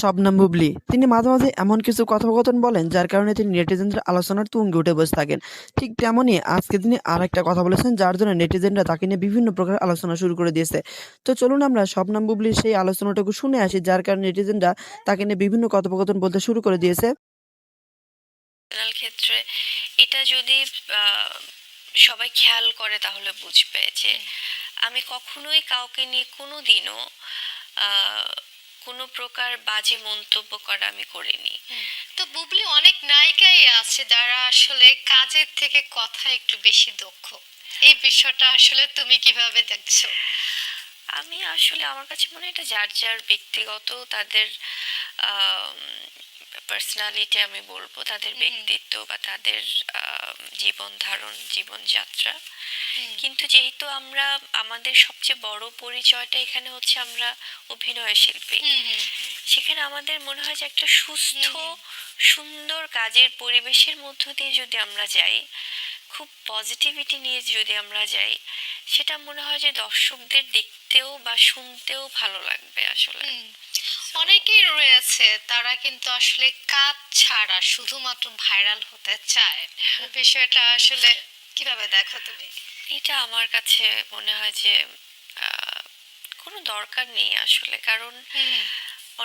শবনম বুবলী। তিনি মাঝে, মাঝে এমন কিছু কথোপকথন বলেন যার কারণে তিনি নেটিজেনদের আলোচনার তুঙ্গে উঠে বসে থাকেন। ঠিক তেমনই আজকে তিনি আরেকটা কথা বলেছেন যার জন্য নেটিজেনরা তাকে নিয়ে বিভিন্ন প্রকার আলোচনা শুরু করে দিয়েছে। তো চলুন আমরা শবনম বুবলীর সেই আলোচনাটুকু শুনে আসি যার কারণে নেটিজেনরা তাকে নিয়ে বিভিন্ন কথোপকথন বলতে শুরু করে দিয়েছে। ক্ষেত্রে এটা যদি সবাই খেয়াল করে তাহলে বুঝবে যে আমি কখনোই কাউকে নিয়ে কোনোদিনও কোনো প্রকার বাজে মন্তব্য করা আমি করিনি। তো বুবলি অনেক নায়িকাই আছে যারা আসলে কাজের থেকে কথা একটু বেশি দক্ষ। এই বিষয়টা আসলে তুমি কিভাবে দেখছো? আমি আসলে আমার কাছে মনে হয় এটা যার যার ব্যক্তিগত তাদের পার্সোনালিটি, আমি বলবো তাদের ব্যক্তিত্ব বা তাদের জীবন ধারণ, জীবনযাত্রা। কিন্তু যেহেতু আমরা আমাদের সবচেয়ে বড় পরিচয়টা এখানে হচ্ছে আমরা অভিনয় শিল্পী, সেখানে আমাদের মনে হয় যে একটা সুস্থ সুন্দর কাজের পরিবেশের মধ্য দিয়ে যদি আমরা যাই, খুব পজিটিভিটি নিয়ে যদি আমরা যাই, সেটা মনে হয় যে দর্শকদের দেখতেও বা শুনতেও ভালো লাগবে আসলে। অনেকেই রয়েছে তারা কিন্তু আসলে কাজ ছাড়া শুধুমাত্র ভাইরাল হতে চায়। বিষয়টা আসলে কিভাবে দেখো তুমি? এটা আমার কাছে মনে হয় যে আহ, কোনো দরকার নেই আসলে, কারণ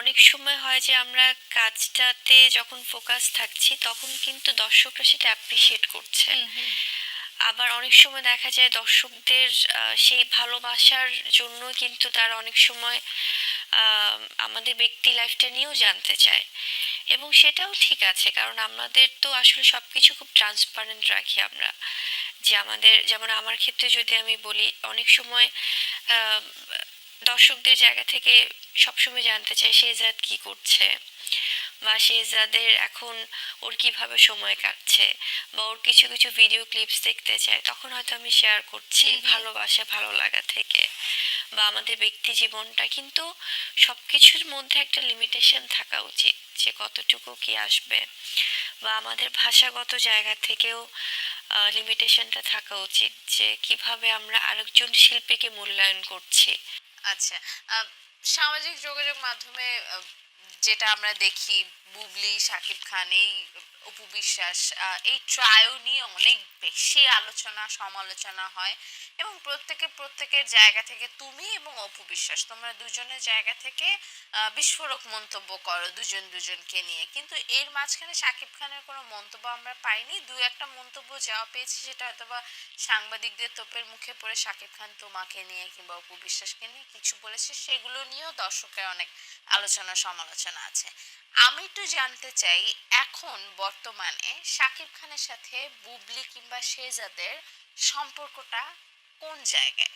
অনেক সময় হয় যে আমরা কাজটাতে যখন ফোকাস থাকছি তখন কিন্তু দর্শকরা সেটা অ্যাপ্রিসিয়েট করছে। আবার অনেক সময় দেখা যায় দর্শকদের সেই ভালোবাসার জন্য কিন্তু তারা অনেক সময় আমাদের ব্যক্তি লাইফটা নিয়েও জানতে চায়, এবং সেটাও ঠিক আছে, কারণ আমাদের তো আসলে সবকিছু খুব ট্রান্সপারেন্ট রাখি আমরা। যে আমাদের, যেমন আমার ক্ষেত্রে যদি আমি বলি, অনেক সময় আহ, দর্শকদের জায়গা থেকে সবসময় জানতে চাই শেহজাদ কি করছে, বা শেহজাদের এখন ওর কিভাবে সময় কাটছে, বা ওর কিছু কিছু ভিডিও ক্লিপস দেখতে চায়, তখন হয়তো আমি শেয়ার করছি ভালোবাসা ভালো লাগা থেকে, বা আমাদের ব্যক্তি জীবনটা। কিন্তু সবকিছুর মধ্যে একটা লিমিটেশন থাকা উচিত যে কতটুকু কি আসবে, বা আমাদের ভাষাগত জায়গা থেকেও লিমিটেশনটা থাকা উচিত যে কিভাবে আমরা আরেকজন শিল্পীকে মূল্যায়ন করছি। আচ্ছা, আহ, সামাজিক যোগাযোগ মাধ্যমে যেটা আমরা দেখি, বুবলি, শাকিব খান, এই অপু বিশ্বাস, এই ট্রায়ো নিয়ে অনেক বেশি আলোচনা সমালোচনা হয়। এবং প্রত্যেকের জায়গা থেকে, তুমি এবং অপু বিশ্বাস, তোমরা দুজনের জায়গা থেকে বিস্ফোরক মন্তব্য করো দুজনকে নিয়ে। কিন্তু এর মাঝখানে শাকিব খানের কোনো মন্তব্য আমরা পাইনি। দু একটা মন্তব্য যাওয়া পেয়েছি, সেটা হয়তো বা সাংবাদিকদের তোপের মুখে পড়ে শাকিব খান তোমাকে নিয়ে কিংবা অপু বিশ্বাসকে নিয়ে কিছু বলেছে, সেগুলো নিয়েও দর্শকের অনেক আলোচনা সমালোচনা আছে। আমি একটু জানতে চাই, এখন বর্তমানে শাকিব খানের সাথে বুবলি কিংবা শেহজাদের সম্পর্কটা কোন জায়গায়?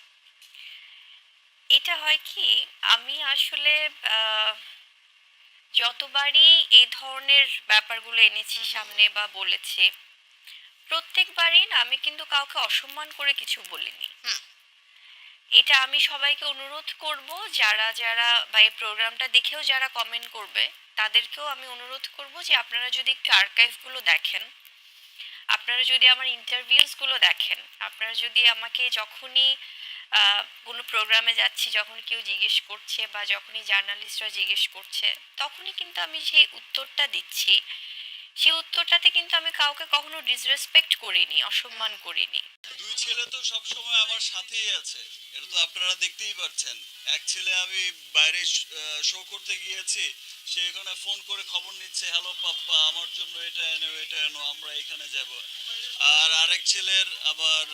এটা হয় কি, আমি আসলে আহ, যতবারই এই ধরনের ব্যাপারগুলো এনেছি সামনে বা বলেছি, প্রত্যেকবারই না আমি কিন্তু কাউকে অসম্মান করে কিছু বলিনি। এটা আমি সবাইকে অনুরোধ করব, যারা যারা বা এই প্রোগ্রামটা দেখেও যারা কমেন্ট করবে তাদেরকেও আমি অনুরোধ করব যে আপনারা যদি একটু আর্কাইভগুলো দেখেন, আপনারা যদি আমার ইন্টারভিউসগুলো দেখেন, আপনারা যদি আমাকে যখনই কোনো প্রোগ্রামে যাচ্ছি, যখন কেউ জিজ্ঞেস করছে বা যখনই জার্নালিস্টরা জিজ্ঞেস করছে, তখনই কিন্তু আমি সেই উত্তরটা দিচ্ছি। সেই উত্তরটাতে কিন্তু আমি কাউকে কখনো ডিসরেসপেক্ট করিনি, অসম্মান করিনি। দুই ছেলে তো সব সময় আমার সাথেই আছে, এটা তো আপনারা দেখতেই পাচ্ছেন। এক ছেলে আমি বাইরে শো করতে গিয়েছি, সে এখানে ফোন করে খবর নিচ্ছে, হ্যালো পাপ্পা আমার জন্য এটা এনো এটা এনো, আমরা এখানে যাব। আর আরেক ছেলের আবার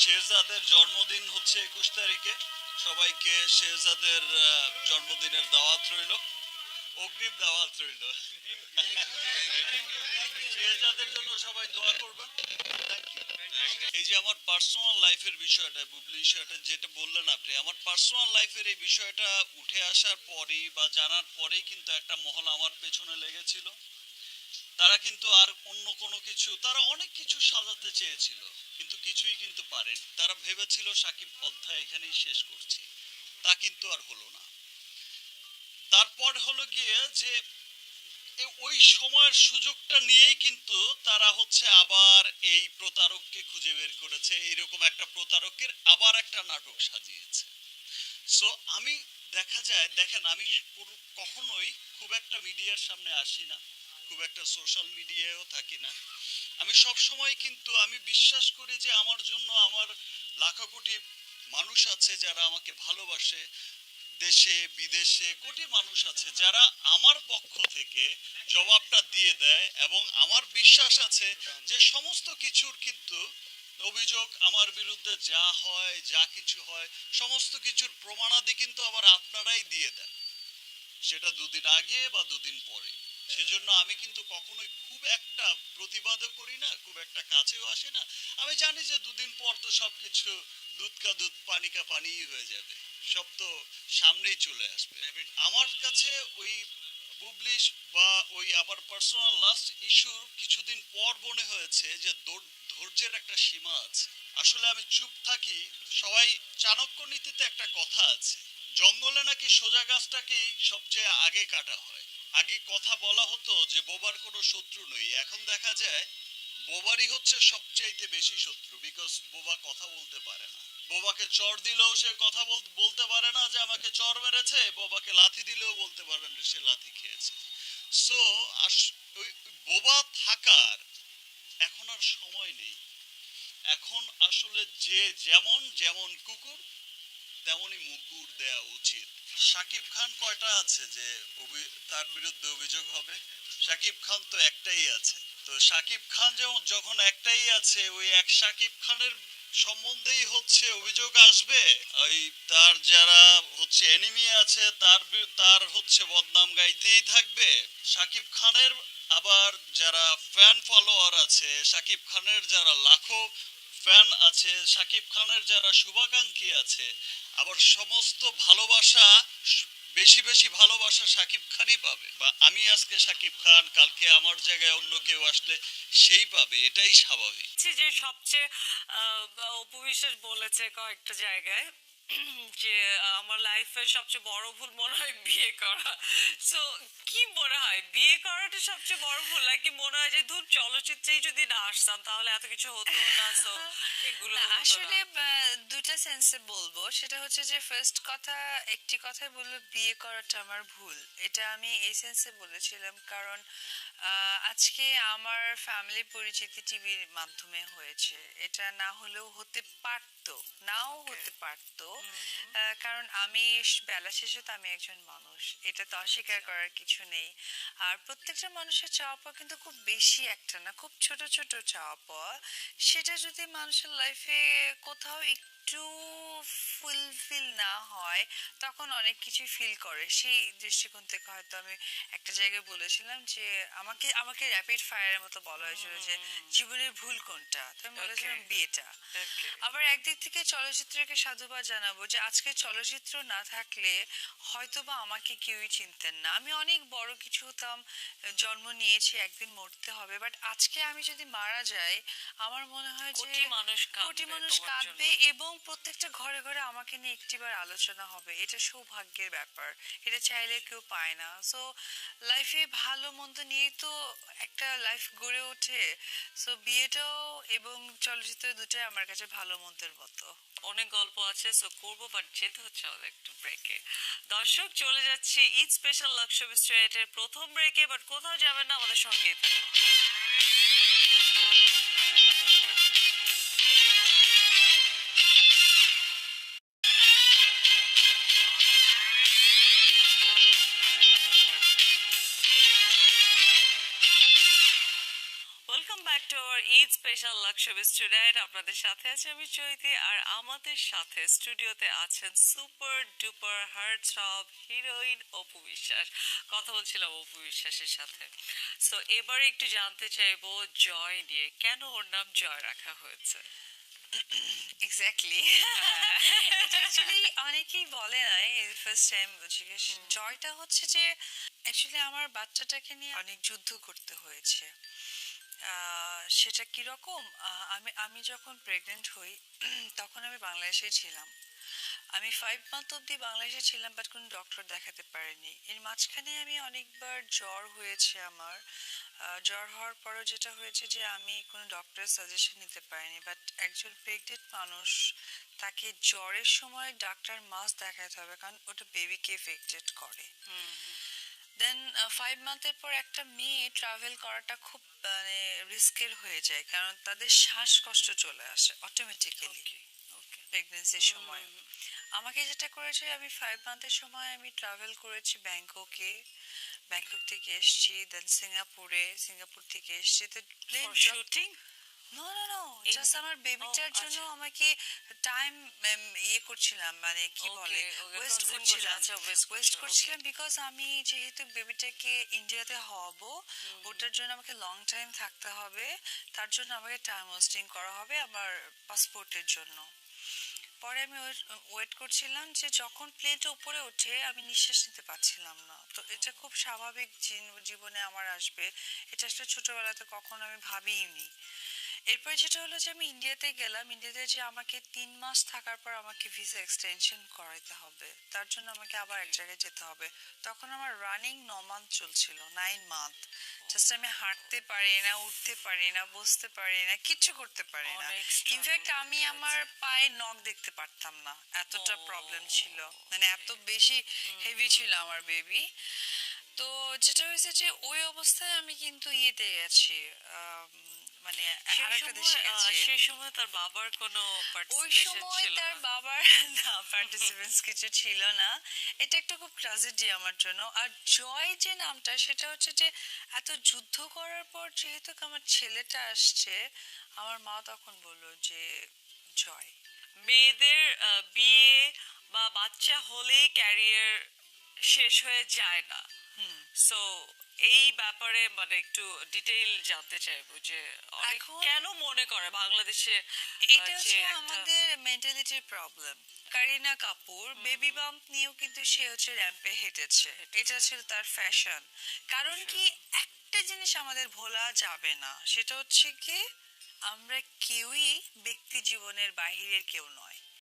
শেহজাদের জন্মদিন হচ্ছে 21 তারিখে। সবাইকে শেহজাদের জন্মদিনের দাওয়াত রইল, অগ্রিম দাওয়াত রইল। শেহজাদের জন্য সবাই দোয়া করবেন। এই যে আমার পার্সোনাল লাইফের বিষয়টা, বুবলি বিষয়টা যেটা বললেন আপনি, আমার পার্সোনাল লাইফের এই বিষয়টা উঠে আসার পরেই বা জানার পরেই কিন্তু একটা মহল আমার পেছনে লেগেছিল। তারা কিন্তু আর অন্য কোনো কিছু, তারা অনেক কিছু সাজাতে চেয়েছিল কিন্তু কিছুই কিন্তু পারেনি। তারা ভেবেছিল সাকিব অধ্যায় এখানেই শেষ করছি, তা কিন্তু আর হলো না। তারপর হলো গিয়ে যে ওই সময়ের সুযোগটা নিয়েই কিন্তু তারা হচ্ছে আবার এই প্রতারককে খুঁজে বের করেছে, এরকম একটা প্রতারকের আবার একটা নাটক সাজিয়েছে। সো আমি দেখা যায়, দেখেন আমি কখনোই খুব একটা মিডিয়ার সামনে আসি না, খুব একটা সোশ্যাল মিডিয়ায়ও থাকি না। আমি সব সময় কিন্তু আমি বিশ্বাস করি যে আমার জন্য আমার লাখো কোটি মানুষ আছে যারা আমাকে ভালোবাসে, দেশে বিদেশে কোটি মানুষ আছে যারা আমার পক্ষ থেকে জবাবটা দিয়ে দেয়, এবং আমার বিশ্বাস আছে যে সমস্ত কিছুর কিন্তু অভিযোগ আমার বিরুদ্ধে যা হয়, যা কিছু হয়, সমস্ত কিছুর প্রমাণাদি কিন্তু আবার আপনারাই দিয়ে দেন, সেটা দুদিন আগে বা দুদিন পরে। সেজন্য আমি কিন্তু কখনোই খুব একটা প্রতিবাদও করি না, খুব একটা কাছেও আসি না। আমি জানি যে দুদিন পর তো সবকিছু দুধ কা দুধ পানি কা পানিই হয়ে যাবে, সব তো সামনেই চলে আসবে। আমার কাছে ওই বুবলিশ বা ওই আমার পার্সোনাল লাস্ট ইস্যুর কিছুদিন পর মনে হয়েছে যে ধৈর্যের একটা সীমা আছে। আসলে আমি চুপ থাকি। সবাই, চাণক্য নীতিতে একটা কথা আছে, জঙ্গলে নাকি সোজা গাছটাকেই সবচেয়ে আগে কাটা হয়। আগে কথা বলা হতো যে বোবার কোনো শত্রু নই, এখন দেখা যায় বোবারই হচ্ছে সবচাইতে বেশি শত্রু, বিকজ বোবা কথা বলতে পারে না। বোবাকে চর দিলেও সে কথা বলতে পারে না যে আমাকে চর মেরেছে, বোবাকে লাথি দিলেও বলতে পারবে না সে লাথি খেয়েছে। সো ওই বোবা থাকার এখন আর সময় নেই। এখন আসলে যে যেমন যেমন কুকুর তেমনই মুগুর দেওয়া উচিত। শাকিব খান কয়টা আছে যে তার বিরুদ্ধে অভিযোগ হবে? শাকিব খান তো একটাই আছে। তো শাকিব খান যখন একটাই আছে, ওই এক শাকিব খানের সম্বন্ধেই হচ্ছে অভিযোগ আসবে। ওই তার যারা হচ্ছে এনিমি আছে তার হচ্ছে বদনাম গাইতেই থাকবে। শাকিব খানের আবার যারা ফ্যান ফলোয়ার আছে, শাকিব খানের যারা লাখো ফ্যান আছে, শাকিব খানের যারা শুভাকাঙ্ক্ষী আছে, আবার সমস্ত ভালোবাসা, বেশি বেশি ভালোবাসা শাকিব খানই পাবে, বা আমি আজকে শাকিব খান, কালকে আমার জায়গায় অন্য কেউ আসলে সেই পাবে, এটাই স্বাভাবিক। যে সবচেয়ে অপু বিশ্বাস বলেছে কয়েকটা জায়গায় যে আমার লাইফের সবচেয়ে বড় ভুল মনে হয় বিয়ে করা। সো কি মনে হয় বিয়ে করাটা সবচেয়ে বড় ভুল, নাকি মনে হয় যে ধর চলচ্চিত্রেই যদি না আসতাম তাহলে এত কিছু হতো না? সো এগুলো না, হতো না। আসলে দুইটা সেন্সে বলবো। সেটা হচ্ছে যে ফার্স্ট কথা, একটি কথাই বললো বিয়ে করাটা আমার ভুল, এটা আমি এই সেন্সে বলেছিলাম কারণ আজকে আমার ফ্যামিলি পরিচিতি টিভির মাধ্যমে হয়েছে, এটা না হলেও হতে পারতো, নাও হতে পারতো। কারণ আমি বেলা শেষে তো আমি একজন মানুষ, এটা তো অস্বীকার করার কিছু নেই। আর প্রত্যেকটা মানুষের চাওয়া পাওয়া কিন্তু খুব বেশি একটা না, খুব ছোট ছোট চাওয়া পাওয়া। সেটা যদি মানুষের লাইফে কোথাও একটু ফুলফিল না হয় তখন অনেক কিছু ফিল করে। সেই দৃষ্টিকোণ থেকে হয়তো আমি একটা জায়গায় বলেছিলাম যে আমাকে আমাকে র্যাপিড ফায়ারের মতো বলা হয়েছিল যে জীবনের ভুল কোনটা, তো আমি বলেছিলাম বিয়েটা। আবার একদিক থেকে চলচ্চিত্রকে সাধুবাদ জানাবো যে আজকে চলচ্চিত্র না থাকলে হয়তোবা আমাকে কেউই চিনতেন না, আমি অনেক বড় কিছু হতাম, জন্ম নিয়েছি, একদিন মরতে হবে, বাট আজকে আমি যদি মারা যাই আমার মনে হয় যে কোটি মানুষ কাঁদবে কোটি মানুষ তোমার কাঁদবে জন্য। এবং প্রত্যেকটা ঘরে ঘরে আমাকে নিয়ে একটিবার আলোচনা হবে। এটা সৌভাগ্যের ব্যাপার, এটা চাইলে কেউ পায় না। সো লাইফে ভালো মন্দ নিয়েই তো একটা লাইফ গড়ে ওঠে। সো বিয়েটাও এবং চলচ্চিত্র দুটাই আমার কাছে ভালো মন্দের মতো। অনেক গল্প আছে, সো করবো, বাট যেতে হচ্ছে আমাদের একটু ব্রেকে। দর্শক, চলে যাচ্ছি ঈদ স্পেশাল লাক্সবি স্ট্রেটের প্রথম ব্রেকে, বাট কোথাও যাবেন না, আমাদের সঙ্গেই থাকুন। Welcome back to our Eid special লাক্সবি স্টুডেন্ট। আপনাদের সাথে আছে আমি চৈতি, আর আমাদের সাথে স্টুডিওতে আছেন super duper heart throb heroine Apu Biswas. কথা বলছিলাম অপু বিশ্বাসের সাথে। সো এবারে একটু জানতে চাইবো জয় নিয়ে, কেন ওর নাম জয় রাখা হয়েছে? এক্স্যাক্টলি, এটা অ্যাকচুয়ালি অনেকেই বলে না, এই ফার্স্ট টাইম জিজ্ঞেস। জয়টা হচ্ছে যে অ্যাকচুয়ালি আমার বাচ্চাটাকে নিয়ে অনেক যুদ্ধ করতে হয়েছে। সেটা কিরকম, আমি আমি যখন প্রেগনেন্ট হই তখন আমি বাংলাদেশে ছিলাম। আমি 5 মান্থ অবধি বাংলাদেশে ছিলাম, বাট কোনো ডক্টর দেখাতে পারিনি। এর মাঝখানে আমি অনেকবার জ্বর হয়েছে আমার। জ্বর হওয়ার পরও যেটা হয়েছে যে আমি কোনো ডক্টরের সাজেশন নিতে পারিনি, বাট একজন প্রেগনেন্ট মানুষ, তাকে জ্বরের সময় ডাক্তার মাস্ট দেখাতে হবে, কারণ ওটা বেবিকে এফেক্টেড করে। দেন 5 মান্থের পর একটা মেয়ে ট্রাভেল করাটা খুব মানে রিস্কের হয়ে যায়, কারণ তাদের শ্বাসকষ্ট চলে আসে অটোমেটিক্যালি প্রেগনেন্সির সময়। আমাকে যেটা করেছে, আমি 5 মান্থের সময় আমি ট্রাভেল করেছি ব্যাংককে, ব্যাংকক থেকে এসেছি, দেন সিঙ্গাপুর থেকে এসেছি। তো plane shooting no no no, just আমার বেবিটার জন্য আমাকে টাইম ইয়ে করছিলাম, মানে কি বলে, ওয়েস্ট করছিলাম, ওয়েস্ট করছিলাম, বিকজ আমি যেহেতু বেবিটাকে ইন্ডিয়াতে হওয়াবো, ওটার জন্য আমাকে লং টাইম থাকতে হবে, তার জন্য আমাকে টাইম ওয়েস্টিং করা হবে আমার পাসপোর্টের জন্য। পরে আমি ওয়েট করছিলাম যে যখন প্লেনটা উপরে ওঠে আমি নিঃশ্বাস নিতে পারছিলাম না। তো এটা খুব স্বাভাবিক জীবনে আমার আসবে, এটা আসলে ছোটবেলাতে কখনো আমি ভাবিইনি। এরপর যেটা হলো যে আমি ইন্ডিয়াতে গেলাম, ইন্ডিয়াতে যে আমাকে 3 মাস থাকার পর আমাকে ভিসা এক্সটেনশন করাইতে হবে, তার জন্য আমাকে আবার এক জায়গায় যেতে হবে। তখন আমার রানিং 9 মান্থ চলছিল, 9 মান্থ। জাস্ট আমি হাঁটতে পারি না, উঠতে পারি না, বসতে পারি না, কিচ্ছু করতে পারি না। অনেক struggle ইনফ্যাক্ট আমি করতে আমার পায়ে নখ দেখতে পারতাম না, এতটা প্রবলেম ছিল, মানে এত বেশি হেভি ছিল আমার বেবি। তো যেটা হয়েছে যে ওই অবস্থায় আমি কিন্তু ইয়েতে গেছি, মানে আরেকটা দেশে গেছি। সেই সময় তার বাবার কোনো ওই পার্টিসিপেশন সময় ছিল তার না? বাবার না পার্টিসিপেন্টস কিছু ছিল না। এটা একটা খুব ট্র্যাজেডি আমার জন্য। আর জয় যে নামটা, সেটা হচ্ছে যে এত যুদ্ধ করার পর যেহেতু আমার ছেলেটা আসছে, আমার মা তখন বললো যে জয়। মেয়েদের বিয়ে বা বাচ্চা হলেই ক্যারিয়ার শেষ হয়ে যায় না। সো এই ব্যাপারে মানে একটু ডিটেইল জানতে চাইবো যে অনেক এখন- কেন মনে করে বাংলাদেশে এটা যে হচ্ছে একটা আমাদের মেন্টালিটির problem. Kareena Kapoor baby bump নিয়েও কিন্তু সে হচ্ছে র্যাম্পে হেঁটেছে, এটা ছিল তার ফ্যাশন। কারণ কি, একটা জিনিস আমাদের ভোলা যাবে না, সেটা হচ্ছে কি, আমরা কেউই ব্যক্তি জীবনের বাহিরের কেউ নয়।